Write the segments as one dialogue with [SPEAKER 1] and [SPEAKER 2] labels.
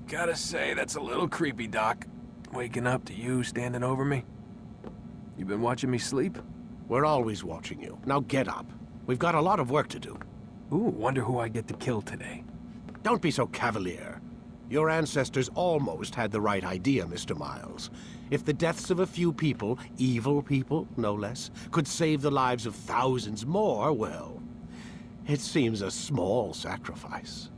[SPEAKER 1] Gotta say, that's a little creepy, Doc. Waking up to you standing over me. You been watching me sleep?
[SPEAKER 2] We're always watching you. Now get up. We've got a lot of work to do.
[SPEAKER 1] Ooh, wonder who I get to kill today.
[SPEAKER 2] Don't be so cavalier. Your ancestors almost had the right idea, Mr. Miles. If the deaths of a few people, evil people, no less, could save the lives of thousands more, well, it seems a small sacrifice.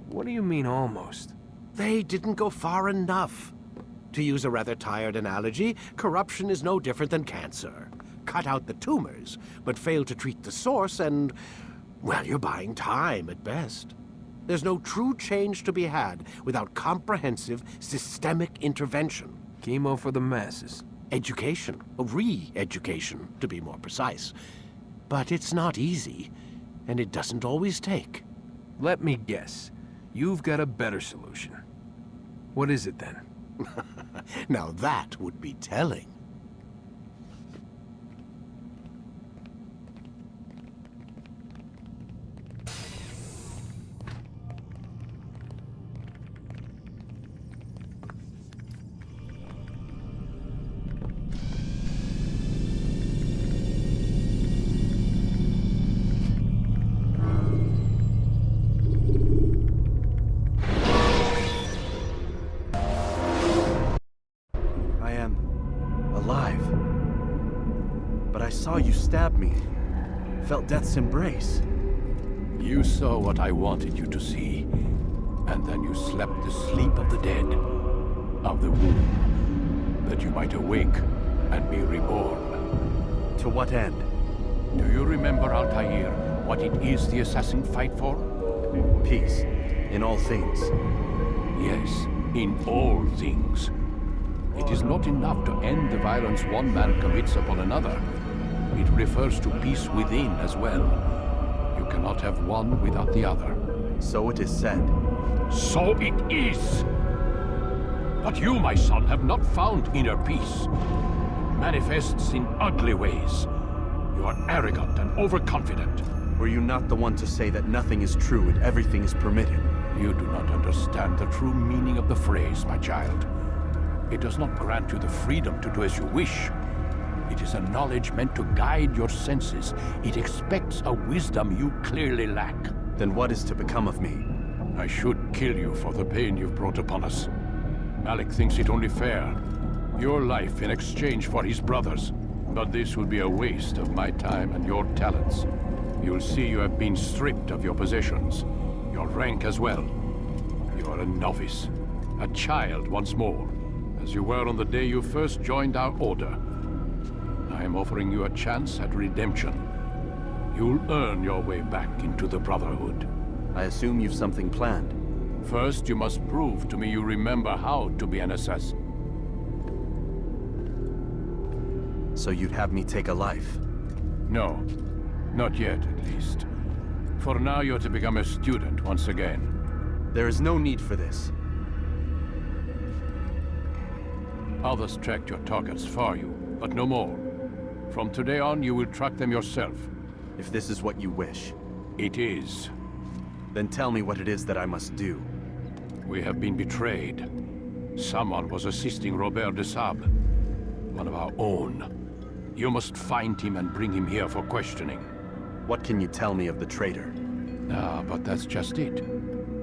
[SPEAKER 1] What do you mean, almost?
[SPEAKER 2] They didn't go far enough. To use a rather tired analogy, corruption is no different than cancer. Cut out the tumors, but fail to treat the source and, well, you're buying time at best. There's no true change to be had without comprehensive, systemic intervention.
[SPEAKER 1] Chemo for the masses.
[SPEAKER 2] Education, re-education, to be more precise. But it's not easy, and it doesn't always take.
[SPEAKER 1] Let me guess. You've got a better solution. What is it then?
[SPEAKER 2] Now that would be telling.
[SPEAKER 3] Saw you stab me. Felt death's embrace.
[SPEAKER 4] You saw what I wanted you to see, and then you slept the sleep of the dead, of the womb, that you might awake and be reborn.
[SPEAKER 3] To what end?
[SPEAKER 4] Do you remember, Altair, what it is the assassin fight for?
[SPEAKER 3] Peace, in all things.
[SPEAKER 4] Yes, in all things. It is not enough to end the violence one man commits upon another. It refers to peace within as well. You cannot have one without the other.
[SPEAKER 3] So it is said.
[SPEAKER 4] So it is! But you, my son, have not found inner peace. It manifests in ugly ways. You are arrogant and overconfident.
[SPEAKER 3] Were you not the one to say that nothing is true and everything is permitted?
[SPEAKER 4] You do not understand the true meaning of the phrase, my child. It does not grant you the freedom to do as you wish. It is a knowledge meant to guide your senses. It expects a wisdom you clearly lack.
[SPEAKER 3] Then what is to become of me?
[SPEAKER 4] I should kill you for the pain you've brought upon us. Malik thinks it only fair. Your life in exchange for his brother's. But this would be a waste of my time and your talents. You'll see you have been stripped of your possessions. Your rank as well. You are a novice. A child once more. As you were on the day you first joined our order. I am offering you a chance at redemption. You'll earn your way back into the Brotherhood.
[SPEAKER 3] I assume you've something planned.
[SPEAKER 4] First, you must prove to me you remember how to be an assassin.
[SPEAKER 3] So you'd have me take a life?
[SPEAKER 4] No. Not yet, at least. For now, you're to become a student once again.
[SPEAKER 3] There is no need for this.
[SPEAKER 4] Others tracked your targets for you, but no more. From today on, you will track them yourself.
[SPEAKER 3] If this is what you wish.
[SPEAKER 4] It is.
[SPEAKER 3] Then tell me what it is that I must do.
[SPEAKER 4] We have been betrayed. Someone was assisting Robert de Sable, one of our own. You must find him and bring him here for questioning.
[SPEAKER 3] What can you tell me of the traitor?
[SPEAKER 4] Ah, but that's just it.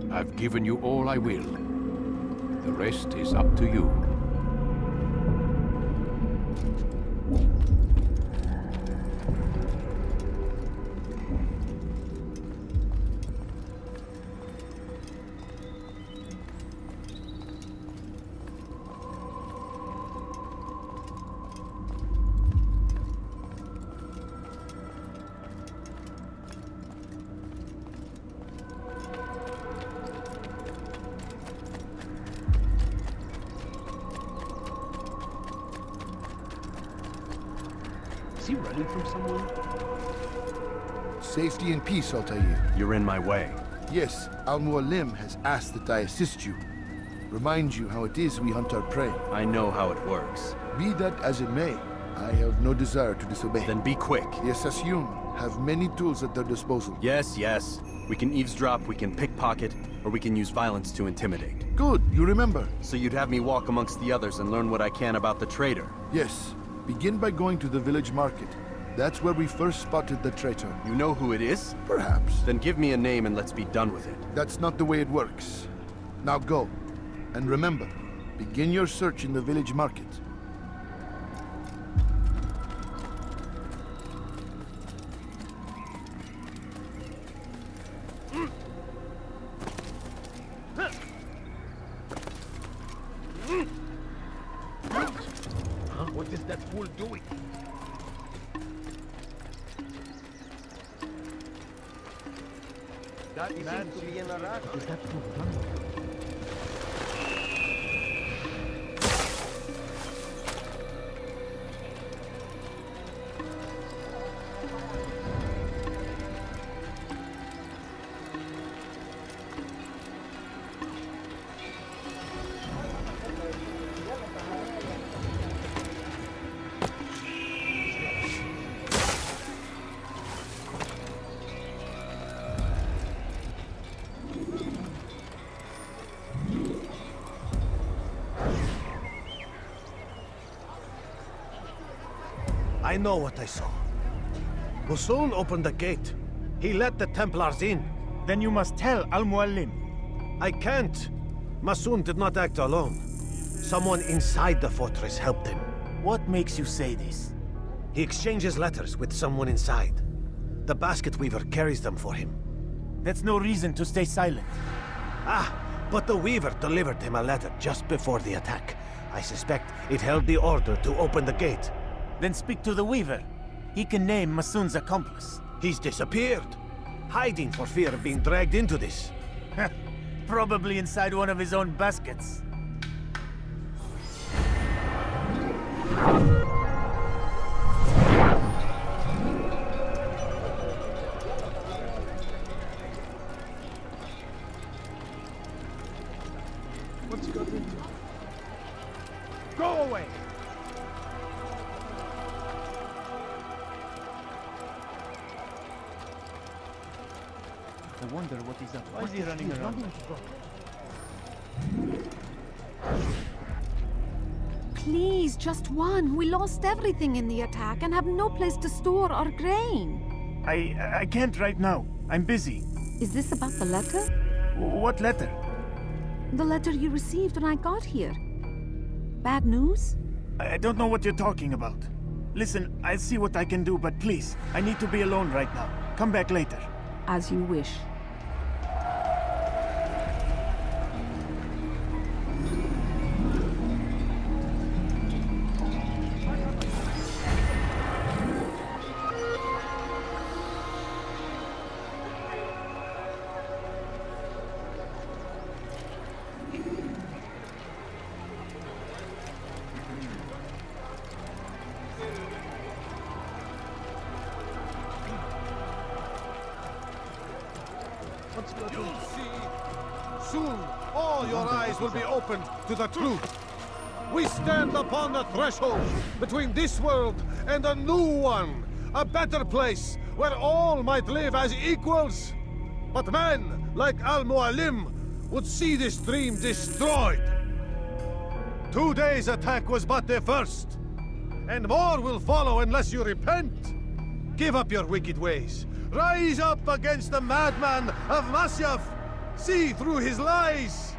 [SPEAKER 4] I've given you all I will. The rest is up to you.
[SPEAKER 1] Is he running from someone?
[SPEAKER 5] Safety and peace, Altair.
[SPEAKER 3] You're in my way.
[SPEAKER 5] Yes, Al-Mualim has asked that I assist you. Remind you how it is we hunt our prey.
[SPEAKER 3] I know how it works.
[SPEAKER 5] Be that as it may, I have no desire to disobey.
[SPEAKER 3] Then be quick.
[SPEAKER 5] The Assassin have many tools at their disposal.
[SPEAKER 3] Yes, yes. We can eavesdrop, we can pickpocket, or we can use violence to intimidate.
[SPEAKER 5] Good, you remember.
[SPEAKER 3] So you'd have me walk amongst the others and learn what I can about the traitor.
[SPEAKER 5] Yes. Begin by going to the village market. That's where we first spotted the traitor.
[SPEAKER 3] You know who it is?
[SPEAKER 5] Perhaps.
[SPEAKER 3] Then give me a name and let's be done with it.
[SPEAKER 5] That's not the way it works. Now go. And remember, begin your search in the village market.
[SPEAKER 6] What is that fool doing? That man seems to be in a rush. What is that fool doing?
[SPEAKER 2] I know what I saw. Musun opened the gate. He let the Templars in.
[SPEAKER 7] Then you must tell Al-Mualim.
[SPEAKER 2] I can't. Masun did not act alone. Someone inside the fortress helped him.
[SPEAKER 7] What makes you say this?
[SPEAKER 2] He exchanges letters with someone inside. The basket weaver carries them for him.
[SPEAKER 7] That's no reason to stay silent.
[SPEAKER 2] Ah, but the weaver delivered him a letter just before the attack. I suspect it held the order to open the gate.
[SPEAKER 7] Then speak to the Weaver. He can name Masun's accomplice.
[SPEAKER 2] He's disappeared, hiding for fear of being dragged into this.
[SPEAKER 7] Probably inside one of his own baskets.
[SPEAKER 6] What's he got into? Go away! I wonder what he's up to. Why is he running around?
[SPEAKER 8] Please, just one. We lost everything in the attack and have no place to store our grain.
[SPEAKER 7] I can't right now. I'm busy.
[SPEAKER 8] Is this about the letter?
[SPEAKER 7] What letter?
[SPEAKER 8] The letter you received when I got here. Bad news?
[SPEAKER 7] I don't know what you're talking about. Listen, I'll see what I can do, but please, I need to be alone right now. Come back later.
[SPEAKER 8] As you wish.
[SPEAKER 6] You'll see. Soon, all your eyes will be opened to the truth. We stand upon the threshold between this world and a new one. A better place where all might live as equals. But men like Al-Mualim would see this dream destroyed. Today's attack was but the first. And more will follow unless you repent. Give up your wicked ways. Rise up against the madman of Masyaf! See through his lies!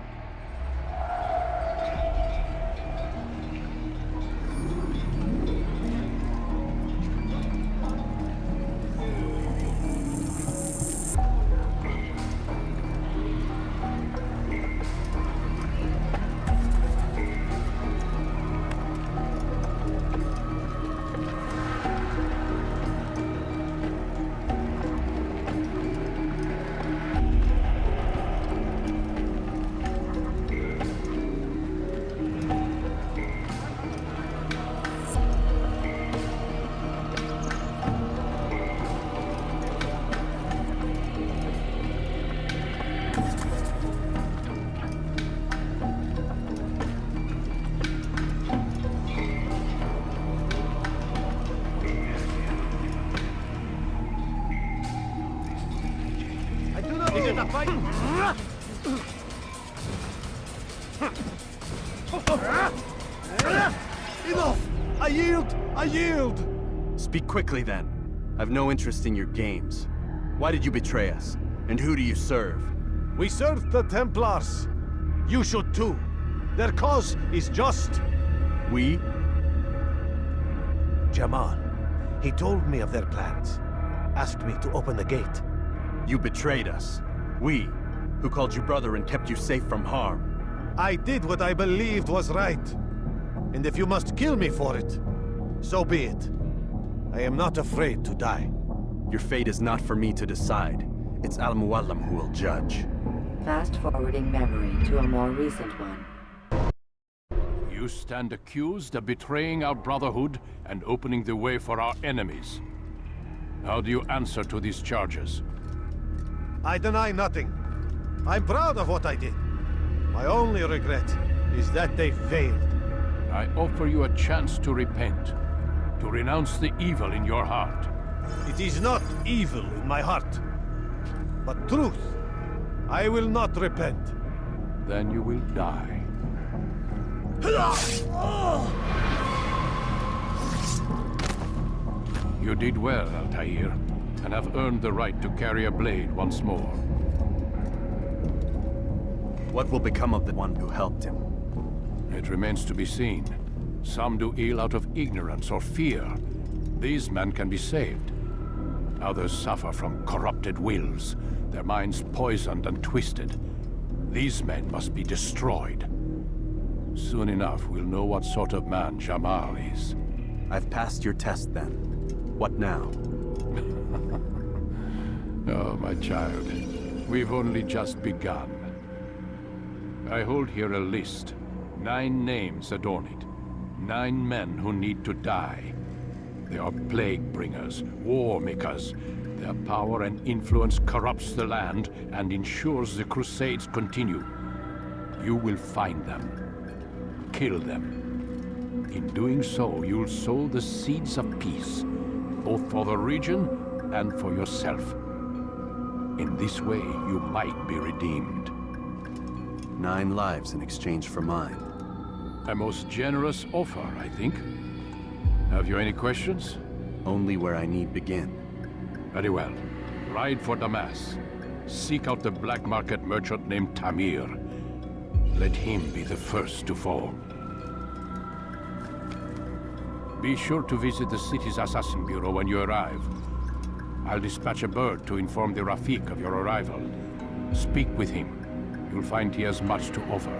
[SPEAKER 6] Enough! I yield! I yield!
[SPEAKER 3] Speak quickly then. I've no interest in your games. Why did you betray us? And who do you serve?
[SPEAKER 6] We serve the Templars. You should too. Their cause is just.
[SPEAKER 3] We?
[SPEAKER 2] Jamal. He told me of their plans. Asked me to open the gate.
[SPEAKER 3] You betrayed us. We, who called you brother and kept you safe from harm.
[SPEAKER 6] I did what I believed was right. And if you must kill me for it, so be it. I am not afraid to die.
[SPEAKER 3] Your fate is not for me to decide. It's Al-Muallim who will judge.
[SPEAKER 9] Fast-forwarding memory to a more recent one.
[SPEAKER 4] You stand accused of betraying our Brotherhood and opening the way for our enemies. How do you answer to these charges?
[SPEAKER 6] I deny nothing. I'm proud of what I did. My only regret is that they failed.
[SPEAKER 4] I offer you a chance to repent, to renounce the evil in your heart.
[SPEAKER 6] It is not evil in my heart, but truth. I will not repent.
[SPEAKER 4] Then you will die. You did well, Altair, and have earned the right to carry a blade once more.
[SPEAKER 3] What will become of the one who helped him?
[SPEAKER 4] It remains to be seen. Some do ill out of ignorance or fear. These men can be saved. Others suffer from corrupted wills, their minds poisoned and twisted. These men must be destroyed. Soon enough, we'll know what sort of man Jamal is.
[SPEAKER 3] I've passed your test then. What now?
[SPEAKER 4] Oh, my child. We've only just begun. I hold here a list. 9 names adorn it. 9 men who need to die. They are plague bringers, war makers. Their power and influence corrupts the land and ensures the Crusades continue. You will find them. Kill them. In doing so, you'll sow the seeds of peace, both for the region and for yourself. In this way, you might be redeemed.
[SPEAKER 3] 9 lives in exchange for mine.
[SPEAKER 4] A most generous offer, I think. Have you any questions?
[SPEAKER 3] Only where I need begin.
[SPEAKER 4] Very well. Ride for Damas. Seek out the black market merchant named Tamir. Let him be the first to fall. Be sure to visit the city's assassin bureau when you arrive. I'll dispatch a bird to inform the Rafik of your arrival. Speak with him. You'll find he has much to offer.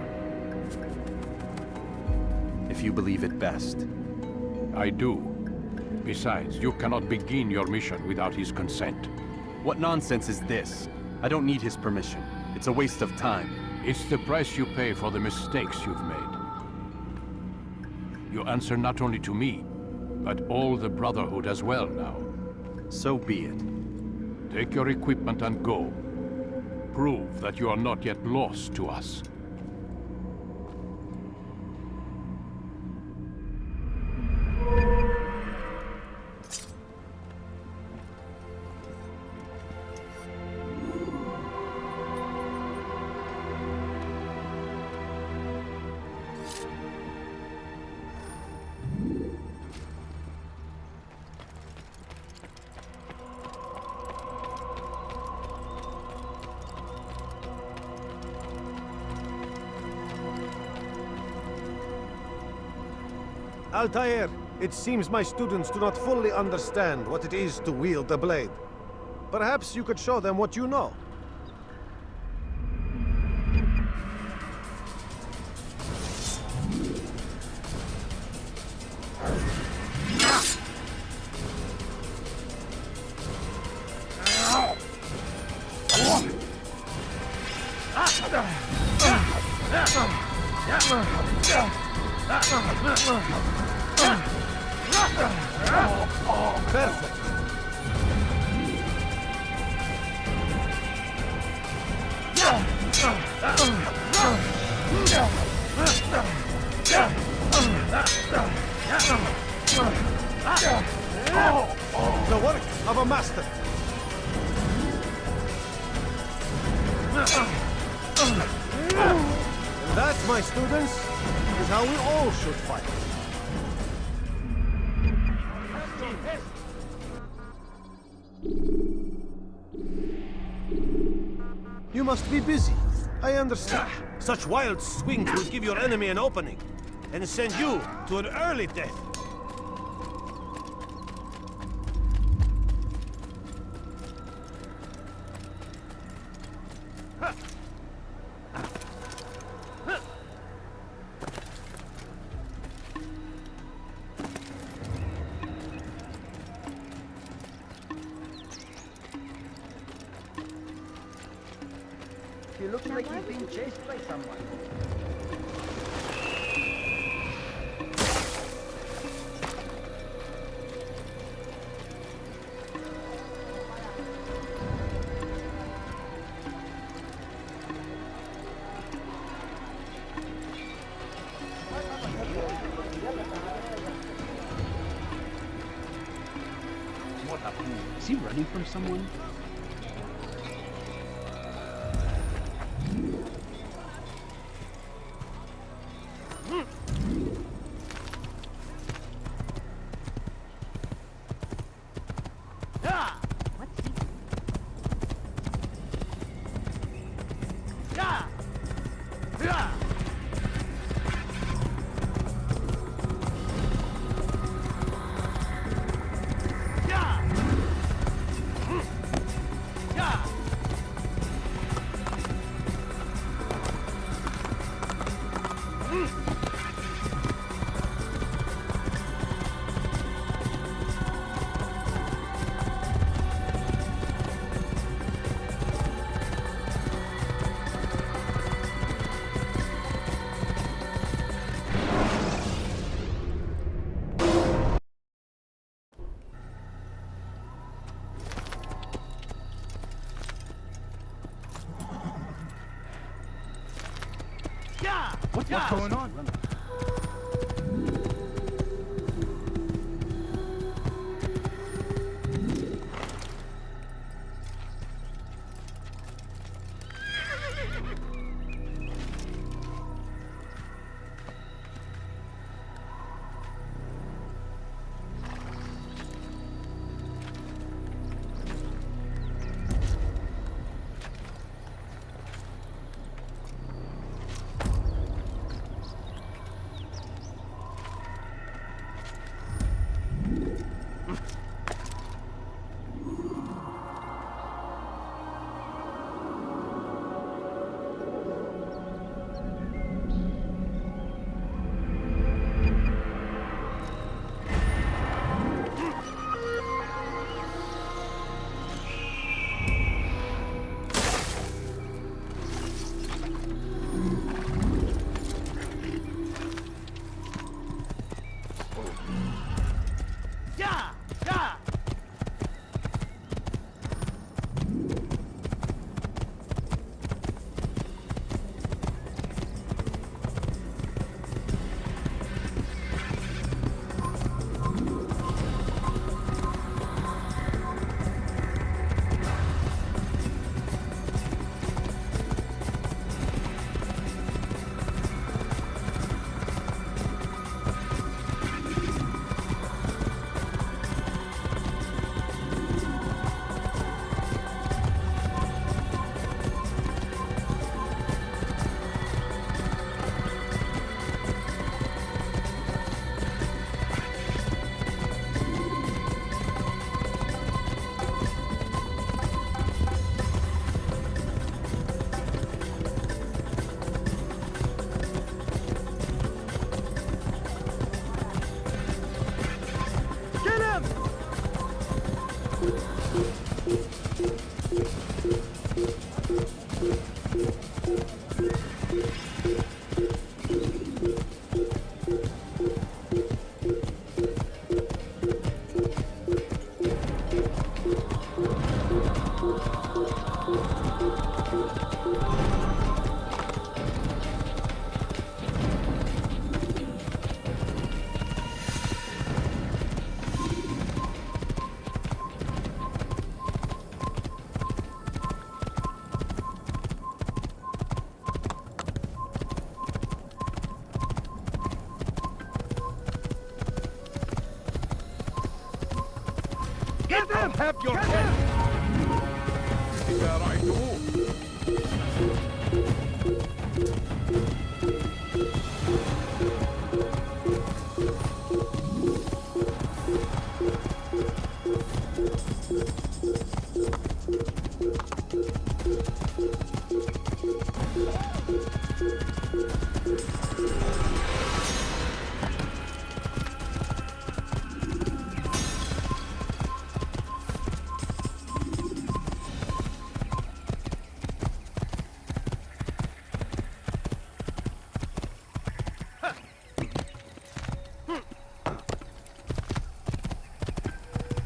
[SPEAKER 3] If you believe it best.
[SPEAKER 4] I do. Besides, you cannot begin your mission without his consent.
[SPEAKER 3] What nonsense is this? I don't need his permission. It's a waste of time.
[SPEAKER 4] It's the price you pay for the mistakes you've made. You answer not only to me, but all the Brotherhood as well now.
[SPEAKER 3] So be it.
[SPEAKER 4] Take your equipment and go. Prove that you are not yet lost to us.
[SPEAKER 6] Altair, it seems my students do not fully understand what it is to wield the blade. Perhaps you could show them what you know. Perfect. The work of a master. And that, my students? Is how we all should fight. You must be busy. I understand. Such wild swings will give your enemy an opening and send you to an early death.
[SPEAKER 10] He looks like he's being chased by someone.
[SPEAKER 11] What happened? Is he running from someone? What's going on? Get him! Have your head! There I do.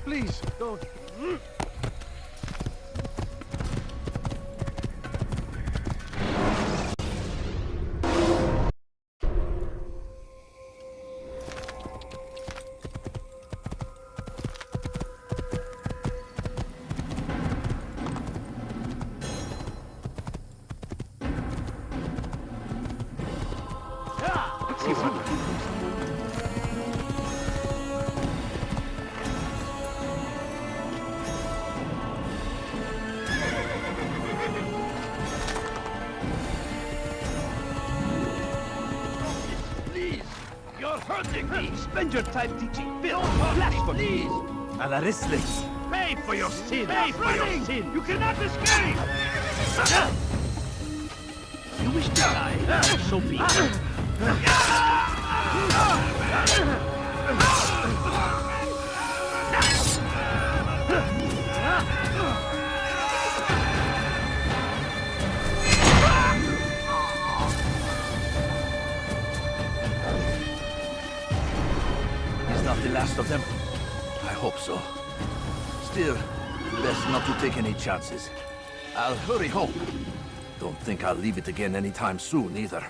[SPEAKER 6] Please, don't.
[SPEAKER 11] Is he running from someone?
[SPEAKER 10] Please! You're hurting me! Spend your time teaching Phil! Blasphemy! Alarislis! Pay for your sin! Pay for your sin! You cannot escape! You wish to die? So be it.
[SPEAKER 12] He's not the last of them. I hope so. Still, best not to take any chances. I'll hurry home. Don't think I'll leave it again anytime soon, either.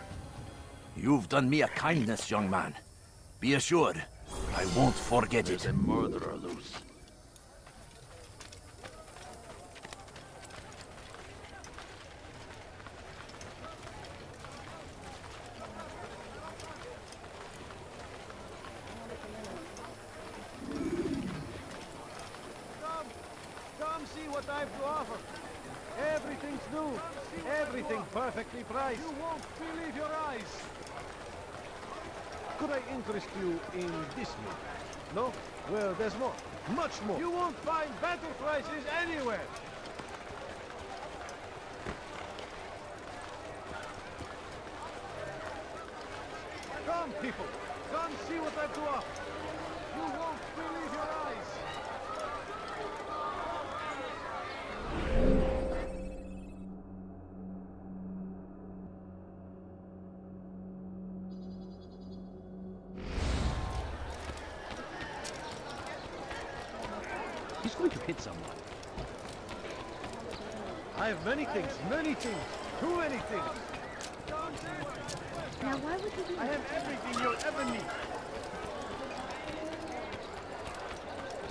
[SPEAKER 12] You've done me a kindness, young man. Be assured, I won't forget it.
[SPEAKER 10] There's a murderer loose.
[SPEAKER 6] Come see what I've to offer. Everything's new. Everything perfectly priced. You won't believe your eyes. Could I interest you in this new? No? Well, there's more. Much more. You won't find better prices anywhere. Come, people. Come see what I've to offer. You won't believe your eyes.
[SPEAKER 11] He's going to hit someone.
[SPEAKER 6] I have many things, too many things.
[SPEAKER 8] Now why would you do
[SPEAKER 6] I have everything you'll ever need.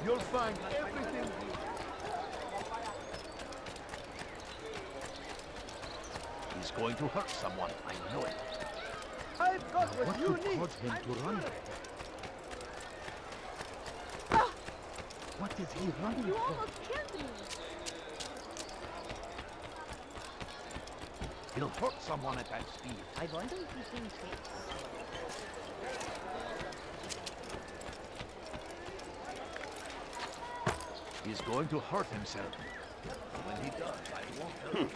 [SPEAKER 6] You'll find everything.
[SPEAKER 10] He's going to hurt someone. I know it.
[SPEAKER 6] I've got what you need.
[SPEAKER 11] Cause him to run? What is he running
[SPEAKER 8] You
[SPEAKER 11] for?
[SPEAKER 8] almost killed me.
[SPEAKER 10] He'll hurt someone at that speed.
[SPEAKER 8] I wonder if he's being chased.
[SPEAKER 10] He's going to hurt himself. When he does, I won't help him.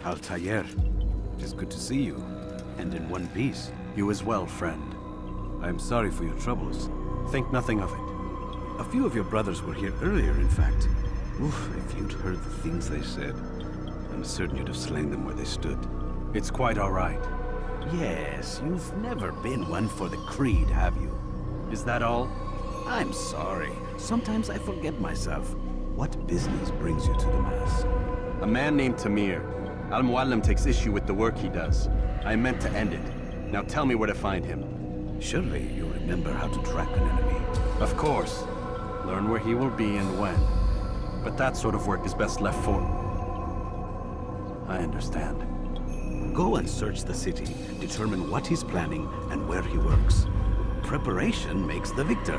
[SPEAKER 13] Altair, it is good to see you, and in one piece.
[SPEAKER 3] You as well, friend.
[SPEAKER 13] I am sorry for your troubles. Think nothing of it. A few of your brothers were here earlier, in fact. Oof, if you'd heard the things they said, I'm certain you'd have slain them where they stood.
[SPEAKER 3] It's quite all right.
[SPEAKER 13] Yes, you've never been one for the creed, have you?
[SPEAKER 3] Is that all?
[SPEAKER 13] I'm sorry. Sometimes I forget myself. What business brings you to the Mass?
[SPEAKER 3] A man named Tamir. Al-Muallim takes issue with the work he does. I meant to end it. Now tell me where to find him.
[SPEAKER 13] Surely you remember how to track an enemy.
[SPEAKER 3] Of course. Learn where he will be and when. But that sort of work is best left for... I understand.
[SPEAKER 13] Go and search the city, determine what he's planning and where he works. Preparation makes the victor.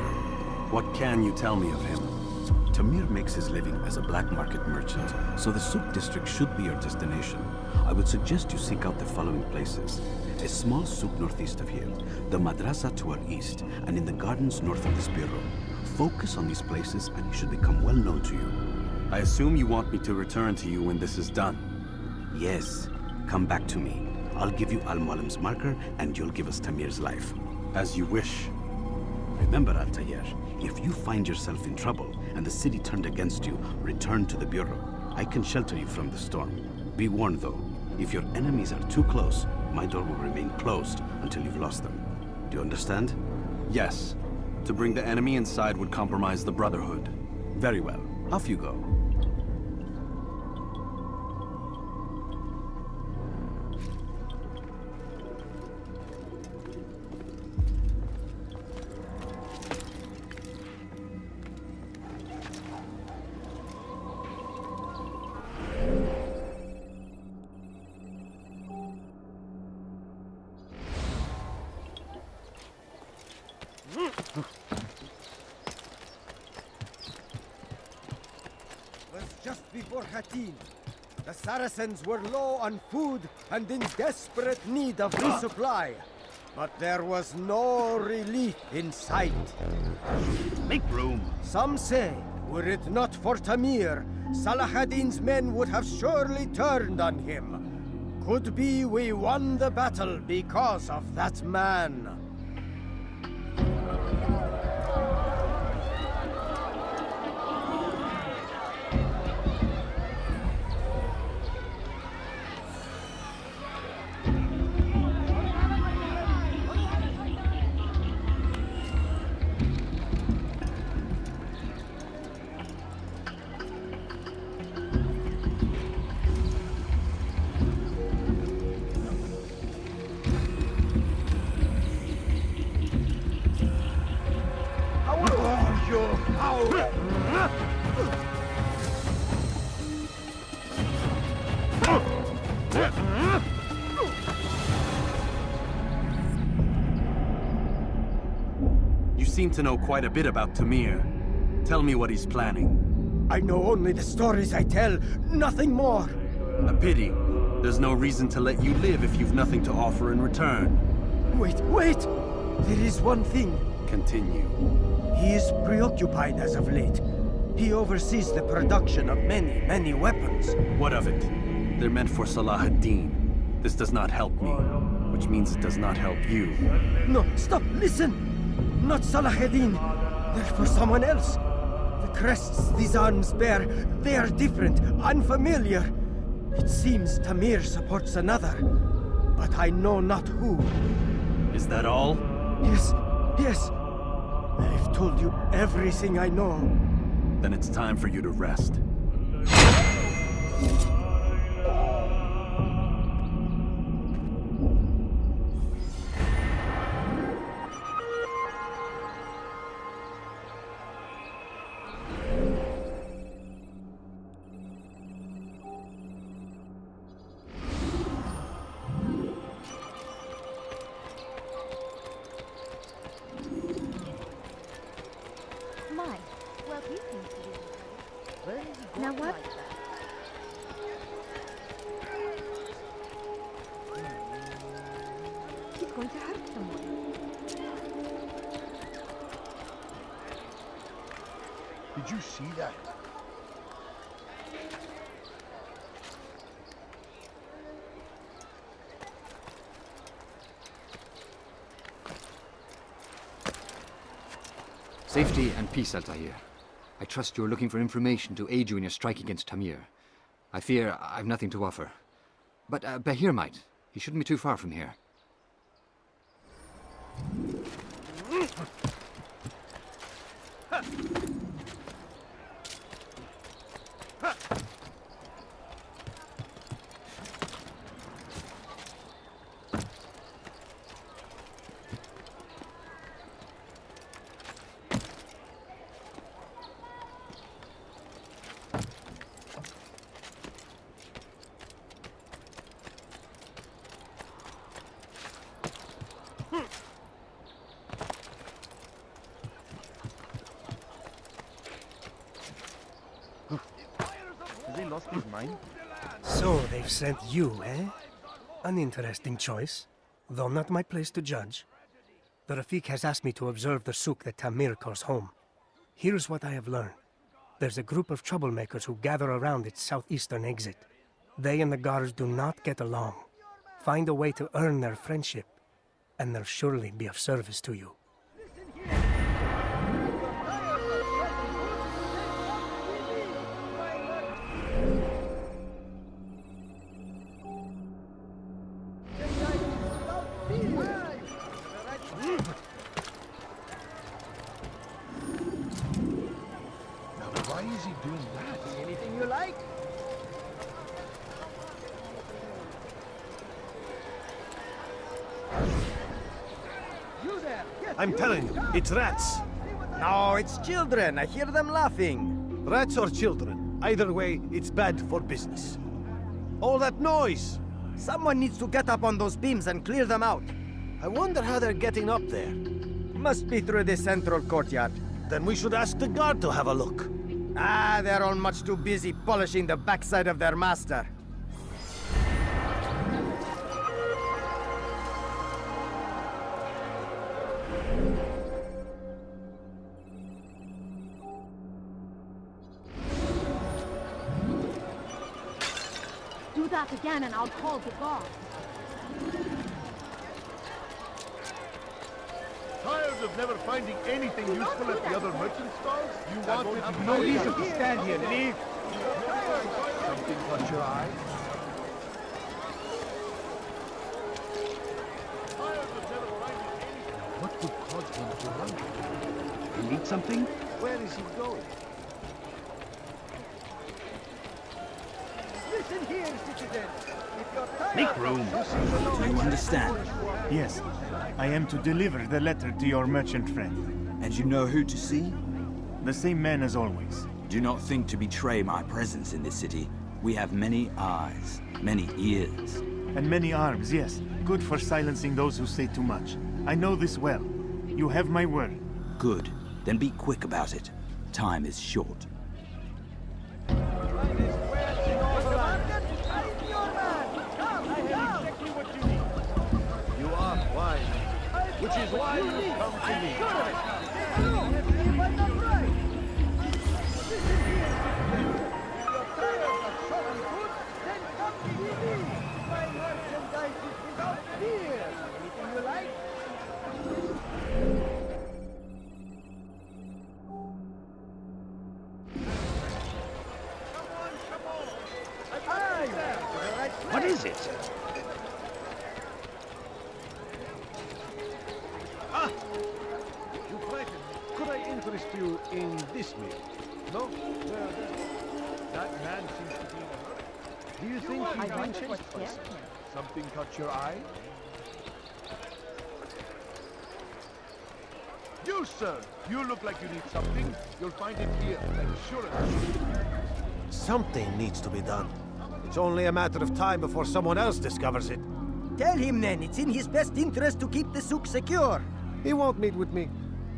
[SPEAKER 3] What can you tell me of him?
[SPEAKER 13] Tamir makes his living as a black market merchant, so the souk district should be your destination. I would suggest you seek out the following places. A small souk northeast of here, the madrasa to our east, and in the gardens north of this bureau. Focus on these places and he should become well known to you.
[SPEAKER 3] I assume you want me to return to you when this is done.
[SPEAKER 13] Yes. Come back to me. I'll give you Al-Mualim's marker and you'll give us Tamir's life.
[SPEAKER 3] As you wish.
[SPEAKER 13] Remember, Altair, if you find yourself in trouble and the city turned against you, return to the Bureau. I can shelter you from the storm. Be warned, though. If your enemies are too close, my door will remain closed until you've lost them. Do you understand?
[SPEAKER 3] Yes. To bring the enemy inside would compromise the Brotherhood.
[SPEAKER 13] Very well. Off you go.
[SPEAKER 14] Was just before Hattin. The Saracens were low on food and in desperate need of resupply. But there was no relief in sight.
[SPEAKER 10] Make room.
[SPEAKER 14] Some say, were it not for Tamir, Salah ad-Din's men would have surely turned on him. Could be we won the battle because of that man.
[SPEAKER 3] You seem to know quite a bit about Tamir. Tell me what he's planning.
[SPEAKER 14] I know only the stories I tell, nothing more.
[SPEAKER 3] A pity. There's no reason to let you live if you've nothing to offer in return.
[SPEAKER 14] Wait! There is one thing.
[SPEAKER 3] Continue.
[SPEAKER 14] He is preoccupied as of late. He oversees the production of many weapons.
[SPEAKER 3] What of it? They're meant for Salah ad-Din. This does not help me, which means it does not help you.
[SPEAKER 14] No, stop, listen! Not Salah ad-Din. They're for someone else. The crests these arms bear, they are different, unfamiliar. It seems Tamir supports another, but I know not who.
[SPEAKER 3] Is that all?
[SPEAKER 14] Yes. I've told you everything I know.
[SPEAKER 3] Then it's time for you to rest.
[SPEAKER 8] Now what? He's going to hurt someone.
[SPEAKER 5] Did you see that?
[SPEAKER 15] Safety and peace, Altair. I trust you're looking for information to aid you in your strike against Tamir. I fear I've nothing to offer. But Bahir might. He shouldn't be too far from here.
[SPEAKER 6] lost his mind?
[SPEAKER 14] So they've sent you, eh? An interesting choice, though not my place to judge. The Rafik has asked me to observe the souk that Tamir calls home. Here's what I have learned. There's a group of troublemakers who gather around its southeastern exit. They and the guards do not get along. Find a way to earn their friendship, and they'll surely be of service to you.
[SPEAKER 5] Why is he doing that?
[SPEAKER 10] Anything you like? You there! Yes,
[SPEAKER 6] I'm telling you, it's rats.
[SPEAKER 10] No, it's children. I hear them laughing.
[SPEAKER 6] Rats or children. Either way, it's bad for business. All that noise!
[SPEAKER 10] Someone needs to get up on those beams and clear them out.
[SPEAKER 6] I wonder how they're getting up there.
[SPEAKER 10] Must be through the central courtyard.
[SPEAKER 6] Then we should ask the guard to have a look.
[SPEAKER 10] Ah, they're all much too busy polishing the backside of their master.
[SPEAKER 8] Do that again and I'll call the guard.
[SPEAKER 5] Tired of never finding anything useful at the other merchant stalls? You want to have
[SPEAKER 10] No reason to stand here. Leave.
[SPEAKER 5] something caught your eye? What could cause him to run?
[SPEAKER 10] You need something?
[SPEAKER 6] Where is he going?
[SPEAKER 10] Listen here, citizen. If you're tired,
[SPEAKER 12] Make room.
[SPEAKER 10] Do
[SPEAKER 12] you understand?
[SPEAKER 7] Yes, I am to deliver the letter to your merchant friend.
[SPEAKER 16] And you know who to see?
[SPEAKER 7] The same man as always.
[SPEAKER 16] Do not think to betray my presence in this city. We have many eyes, many ears.
[SPEAKER 7] And many arms, yes. Good for silencing those who say too much. I know this well. You have my word.
[SPEAKER 16] Good. Then be quick about it. Time is short.
[SPEAKER 6] You are wise, which is why you come to me.
[SPEAKER 10] Anything you like?
[SPEAKER 12] What is it?
[SPEAKER 6] Ah! You frightened me. Could I interest you in this meal? No? Well, that man seems to be in a hurry. Do you think he's been chased by something caught your eye? You, sir! You look like you need something. You'll find it here, I'm sure enough. Something needs to be done. It's only a matter of time before someone else discovers it.
[SPEAKER 10] Tell him then, it's in his best interest to keep the souk secure.
[SPEAKER 6] He won't meet with me.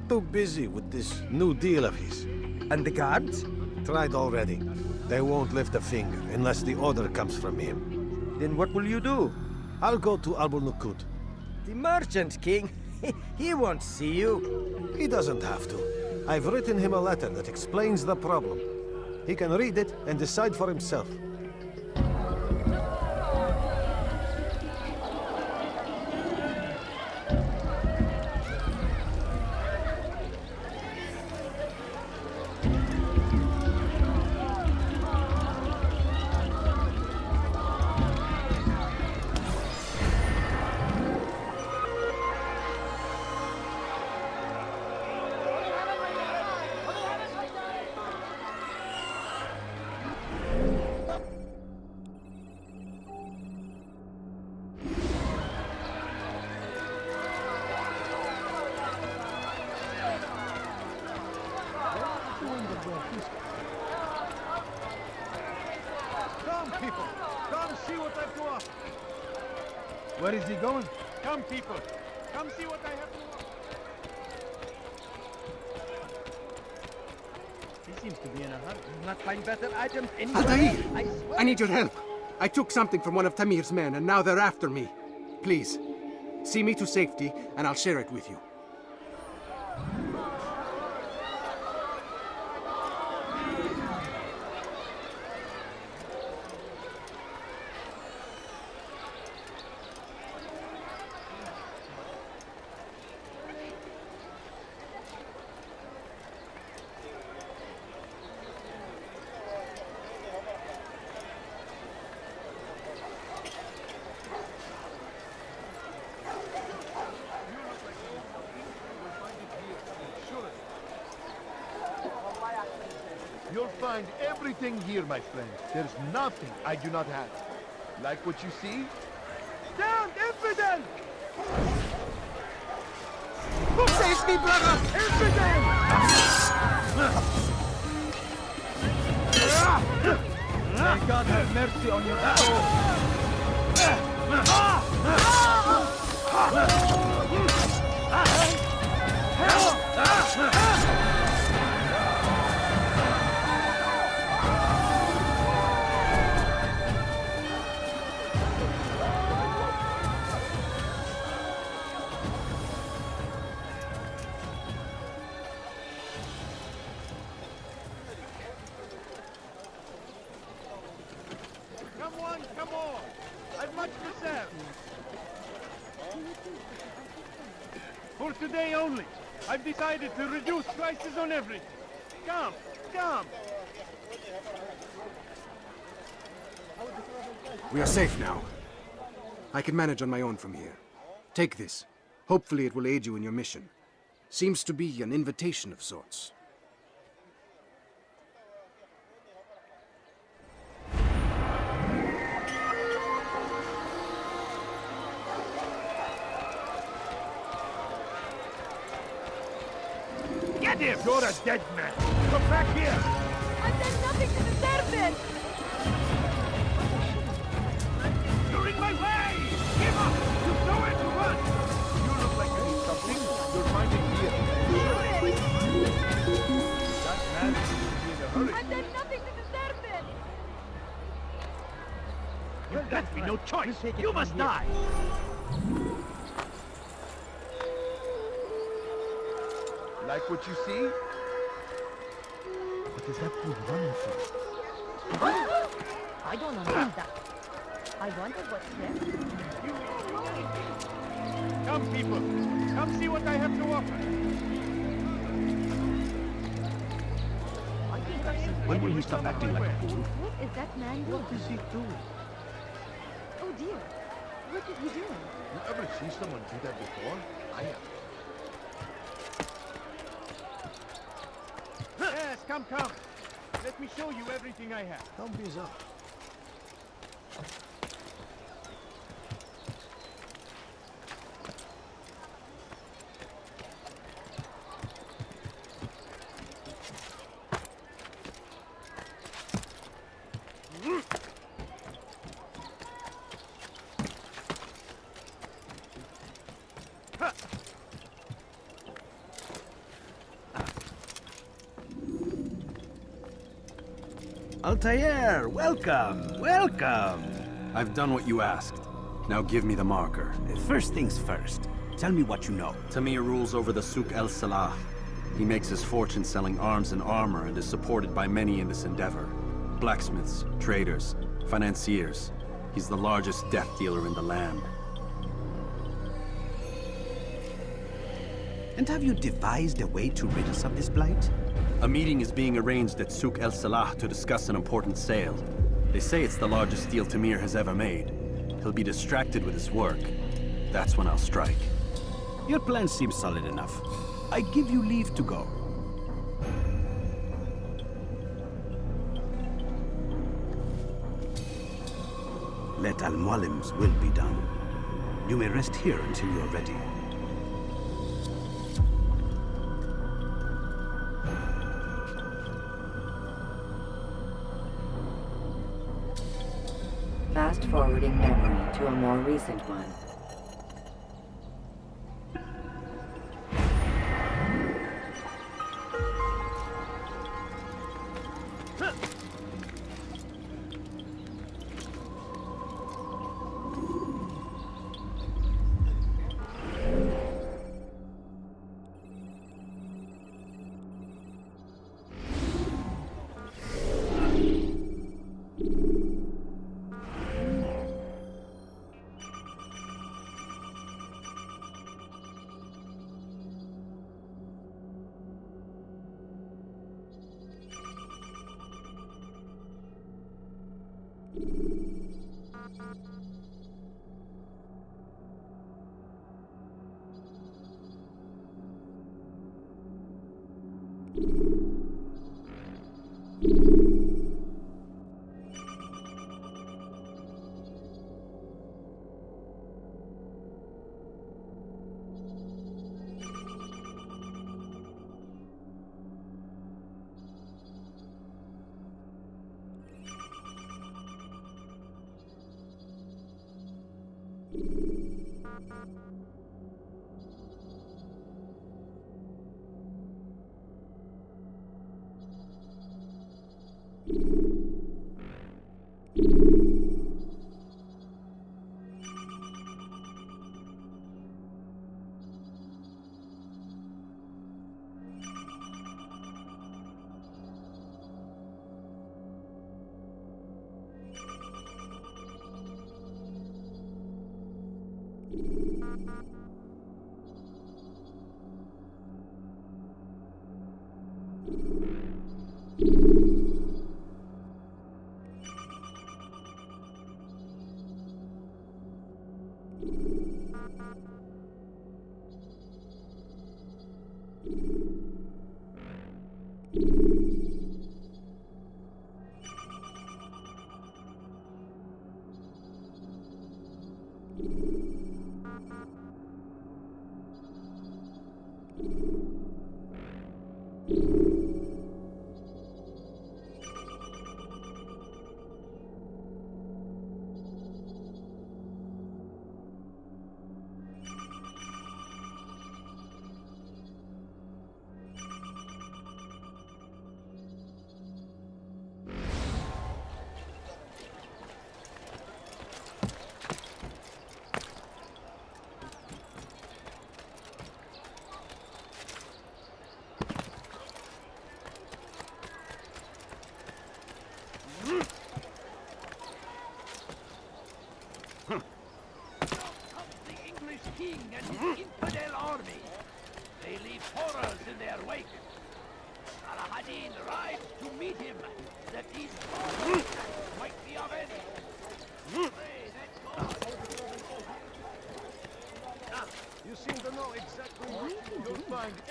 [SPEAKER 6] Too busy with this new deal of his.
[SPEAKER 10] And the guards?
[SPEAKER 6] Tried already. They won't lift a finger unless the order comes from him.
[SPEAKER 10] Then what will you do?
[SPEAKER 6] I'll go to Al-Nukud.
[SPEAKER 10] The merchant king? He won't see you.
[SPEAKER 6] He doesn't have to. I've written him a letter that explains the problem. He can read it and decide for himself. Come, people! Come see what I've to offer! Where is he going? Come, people! Come see what I have to offer!
[SPEAKER 7] He's
[SPEAKER 10] seems to be in a hurry. Not find better items anywhere.
[SPEAKER 14] Altair!
[SPEAKER 10] I swear.
[SPEAKER 14] I need your help. I took something from one of Tamir's men, and now they're after me. Please, see me to safety, and I'll share it with you.
[SPEAKER 5] You'll find everything here, my friend. There's nothing I do not have. Like what you see?
[SPEAKER 10] Down, infidel!
[SPEAKER 14] Save me, brother!
[SPEAKER 10] Infidel! May God have mercy on your Come on! I've much to serve. For today only, I've decided to reduce prices on everything. Come!
[SPEAKER 14] We are safe now. I can manage on my own from here. Take this. Hopefully it will aid you in your mission. Seems to be an invitation of sorts.
[SPEAKER 10] Get him! You're a dead man! Come back here!
[SPEAKER 8] I've done nothing to deserve this!
[SPEAKER 10] You're in my way! Give up! You've nowhere to run!
[SPEAKER 5] You look like you need something. You'll find it here. That man seems to be in a hurry.
[SPEAKER 8] I've done nothing to deserve this!
[SPEAKER 10] You've got me no choice! You must die!
[SPEAKER 5] Like what you see?
[SPEAKER 10] What is that fool running for?
[SPEAKER 17] I don't understand that. I wonder what's there.
[SPEAKER 10] Come, people! Come see what I have to offer!
[SPEAKER 17] I think I've seen...
[SPEAKER 10] When will you stop acting like a fool?
[SPEAKER 17] What is that man doing?
[SPEAKER 10] What is he doing?
[SPEAKER 17] Oh dear. What is he doing?
[SPEAKER 5] You ever see someone do that before? I have.
[SPEAKER 10] Yes, come. Let me show you everything I have.
[SPEAKER 5] Don't be so.
[SPEAKER 16] Altair, welcome!
[SPEAKER 3] I've done what you asked. Now give me the marker.
[SPEAKER 16] First things first, tell me what you know.
[SPEAKER 3] Tamir rules over the Souk El Salah. He makes his fortune selling arms and armor and is supported by many in this endeavor. Blacksmiths, traders, financiers. He's the largest death dealer in the land.
[SPEAKER 16] And have you devised a way to rid us of this blight?
[SPEAKER 3] A meeting is being arranged at Souk El Salah to discuss an important sale. They say it's the largest deal Tamir has ever made. He'll be distracted with his work. That's when I'll strike.
[SPEAKER 16] Your plan seems solid enough. I give you leave to go. Let Al-Mualim's will be done. You may rest here until you are ready.
[SPEAKER 9] Fast forwarding memory to a more recent one.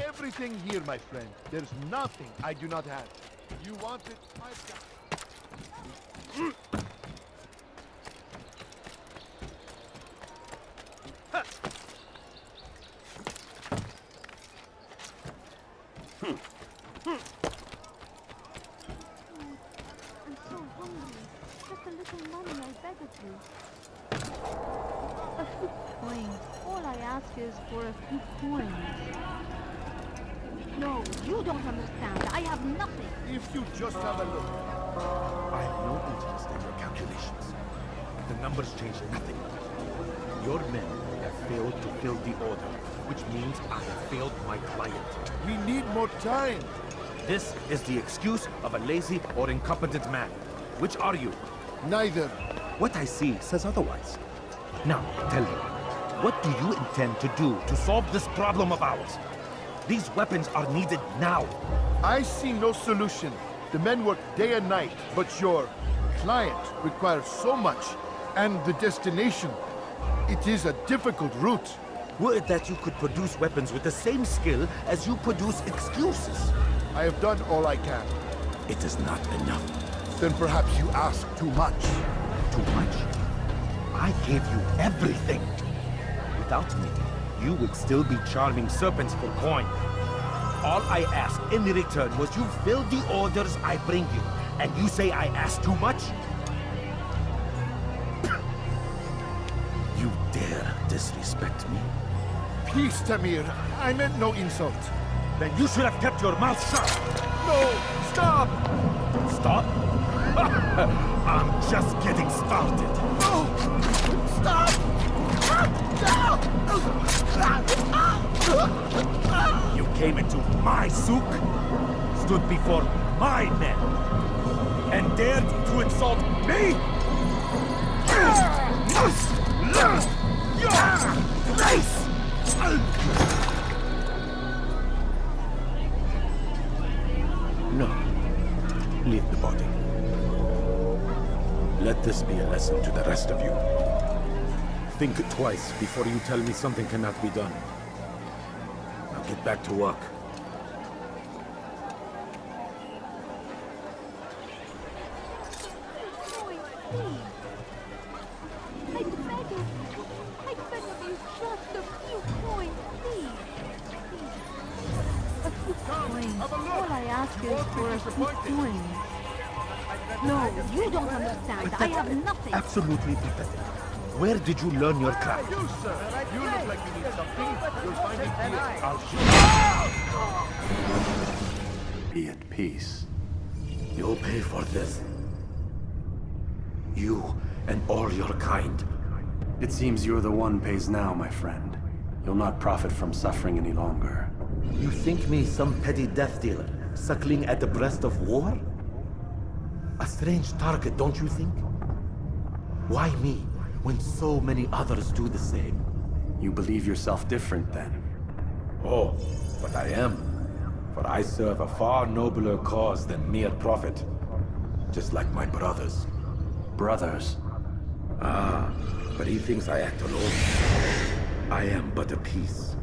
[SPEAKER 5] Everything here, my friend. There's nothing I do not have. You want it, I've got it.
[SPEAKER 8] I'm so hungry. Just a little money, I beg of you. A few coins. All I ask is for a few coins. No, you don't understand. I have nothing.
[SPEAKER 5] If you just have a look.
[SPEAKER 2] I have no interest in your calculations. The numbers change nothing. Your men have failed to fill the order, which means I have failed my client.
[SPEAKER 5] We need more time.
[SPEAKER 2] This is the excuse of a lazy or incompetent man. Which are you?
[SPEAKER 5] Neither.
[SPEAKER 2] What I see says otherwise. Now, tell me, what do you intend to do to solve this problem of ours? These weapons are needed now.
[SPEAKER 5] I see no solution. The men work day and night, but your client requires so much, and the destination. It is a difficult route.
[SPEAKER 2] Were it that you could produce weapons with the same skill as you produce excuses?
[SPEAKER 5] I have done all I can.
[SPEAKER 2] It is not enough.
[SPEAKER 5] Then perhaps you ask too much.
[SPEAKER 2] Too much? I gave you everything. Without me, you would still be charming serpents for coin. All I ask in return was you fill the orders I bring you, and you say I ask too much? You dare disrespect me?
[SPEAKER 5] Peace, Tamir. I meant no insult.
[SPEAKER 2] Then you should have kept your mouth shut.
[SPEAKER 5] No! Stop!
[SPEAKER 2] Stop? I'm just getting started.
[SPEAKER 5] No! Stop!
[SPEAKER 2] You came into my souk, stood before my men, and dared to insult me? Must learn your place! No. Leave the body. Let this be a lesson to the rest of you. Think twice before you tell me something cannot be done. Now get back to work.
[SPEAKER 8] I beg of you, just a few coins, please. A few coins. All I ask is for a few coins. No, you don't understand. I have nothing.
[SPEAKER 2] Absolutely pathetic. Where did you learn your craft?
[SPEAKER 5] You, sir. You look like you need something. You'll find it here. I'll shoot.
[SPEAKER 3] Be at peace.
[SPEAKER 18] You'll pay for this. You and all your kind.
[SPEAKER 3] It seems you're the one pays now, my friend. You'll not profit from suffering any longer.
[SPEAKER 18] You think me some petty death dealer, suckling at the breast of war? A strange target, don't you think? Why me, when so many others do the same?
[SPEAKER 3] You believe yourself different, then?
[SPEAKER 18] Oh, but I am. For I serve a far nobler cause than mere profit. Just like my brothers.
[SPEAKER 3] Brothers?
[SPEAKER 18] Ah, but he thinks I act alone. I am but a piece.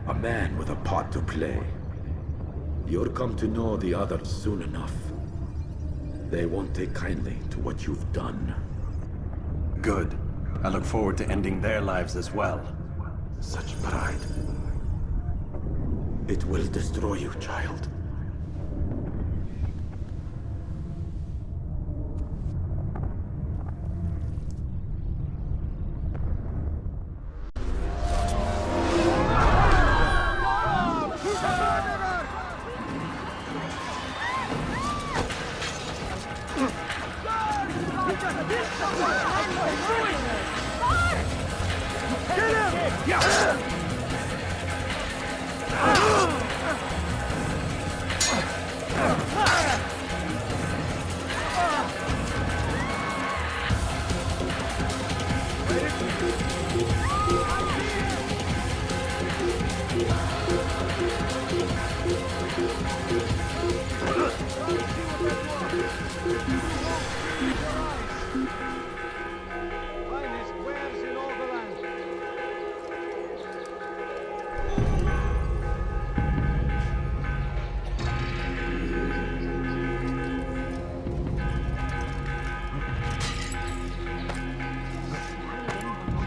[SPEAKER 18] A man with a part to play. You'll come to know the others soon enough. They won't take kindly to what you've done.
[SPEAKER 3] Good. I look forward to ending their lives as well.
[SPEAKER 18] Such pride. It will destroy you, child.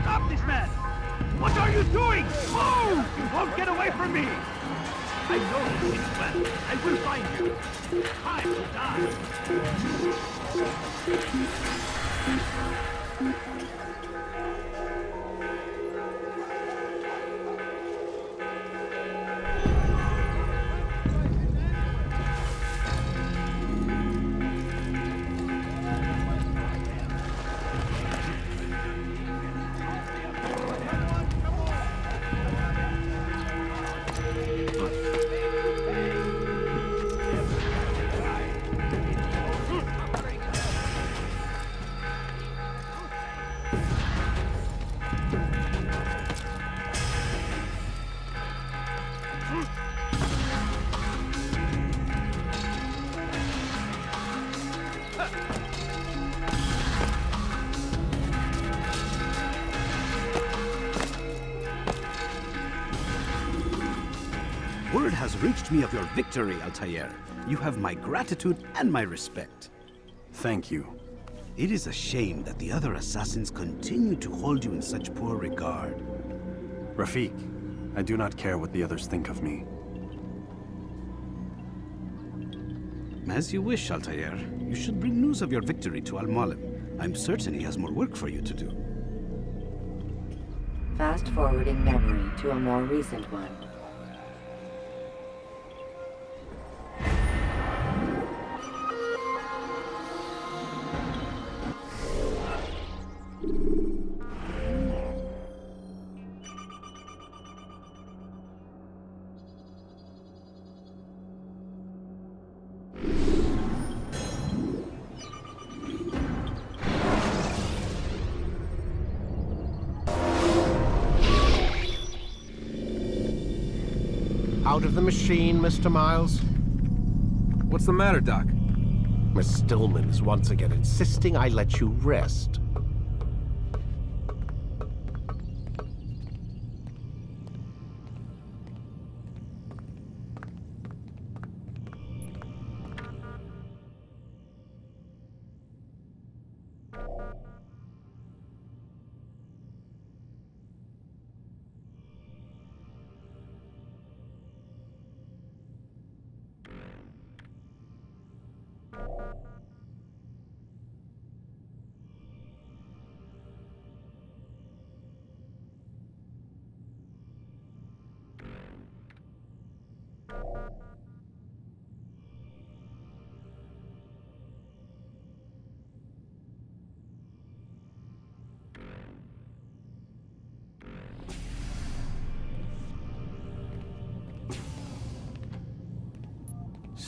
[SPEAKER 10] Stop this man! What are you doing? Move! You won't get away from me! I know this city well. I will find you. Time to die.
[SPEAKER 13] Word has reached me of your victory, Altair. You have my gratitude and my respect.
[SPEAKER 3] Thank you.
[SPEAKER 13] It is a shame that the other assassins continue to hold you in such poor regard.
[SPEAKER 3] Rafik, I do not care what the others think of me.
[SPEAKER 13] As you wish, Altair. You should bring news of your victory to Al-Malim. I'm certain he has more work for you to do.
[SPEAKER 9] Fast-forwarding memory to a more recent one.
[SPEAKER 2] Out of the machine, Mr. Miles?
[SPEAKER 1] What's the matter, Doc?
[SPEAKER 2] Miss Stillman is once again insisting I let you rest.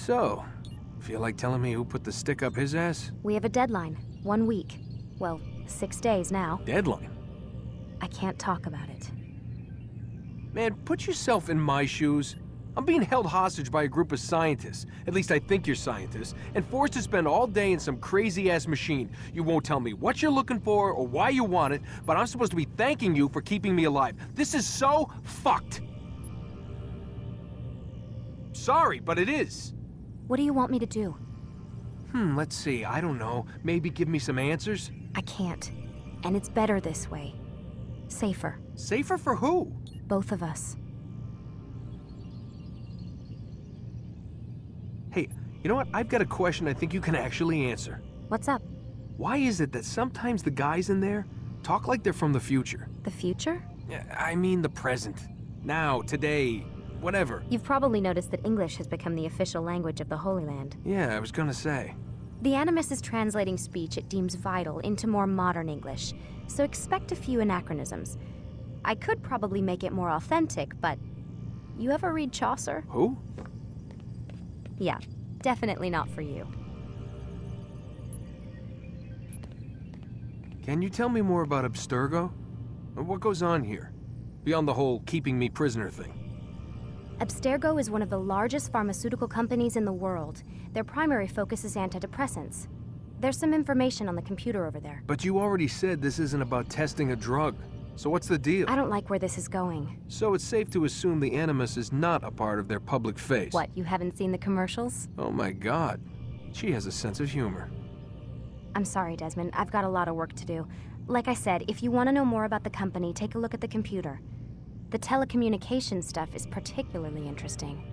[SPEAKER 1] So, feel like telling me who put the stick up his ass?
[SPEAKER 19] We have a deadline. 1 week. Well, 6 days now.
[SPEAKER 1] Deadline?
[SPEAKER 19] I can't talk about it.
[SPEAKER 1] Man, put yourself in my shoes. I'm being held hostage by a group of scientists. At least I think you're scientists. And forced to spend all day in some crazy-ass machine. You won't tell me what you're looking for or why you want it, but I'm supposed to be thanking you for keeping me alive. This is so fucked. Sorry, but it is.
[SPEAKER 19] What do you want me to do?
[SPEAKER 1] Let's see. I don't know. Maybe give me some answers?
[SPEAKER 19] I can't. And it's better this way. Safer.
[SPEAKER 1] Safer for who?
[SPEAKER 19] Both of us.
[SPEAKER 1] Hey, you know what? I've got a question I think you can actually answer.
[SPEAKER 19] What's up?
[SPEAKER 1] Why is it that sometimes the guys in there talk like they're from the future?
[SPEAKER 19] The future?
[SPEAKER 1] I mean the present. Now, today, whatever.
[SPEAKER 19] You've probably noticed that English has become the official language of the Holy Land.
[SPEAKER 1] Yeah, I was gonna say.
[SPEAKER 19] The Animus is translating speech it deems vital into more modern English, so expect a few anachronisms. I could probably make it more authentic, but... You ever read Chaucer?
[SPEAKER 1] Who?
[SPEAKER 19] Yeah, definitely not for you.
[SPEAKER 1] Can you tell me more about Abstergo? What goes on here? Beyond the whole keeping me prisoner thing.
[SPEAKER 19] Abstergo is one of the largest pharmaceutical companies in the world. Their primary focus is antidepressants. There's some information on the computer over there.
[SPEAKER 1] But you already said this isn't about testing a drug. So what's the deal?
[SPEAKER 19] I don't like where this is going.
[SPEAKER 1] So it's safe to assume the Animus is not a part of their public face.
[SPEAKER 19] What, you haven't seen the commercials?
[SPEAKER 1] Oh my god. She has a sense of humor.
[SPEAKER 19] I'm sorry, Desmond. I've got a lot of work to do. Like I said, if you want to know more about the company, take a look at the computer. The telecommunications stuff is particularly interesting.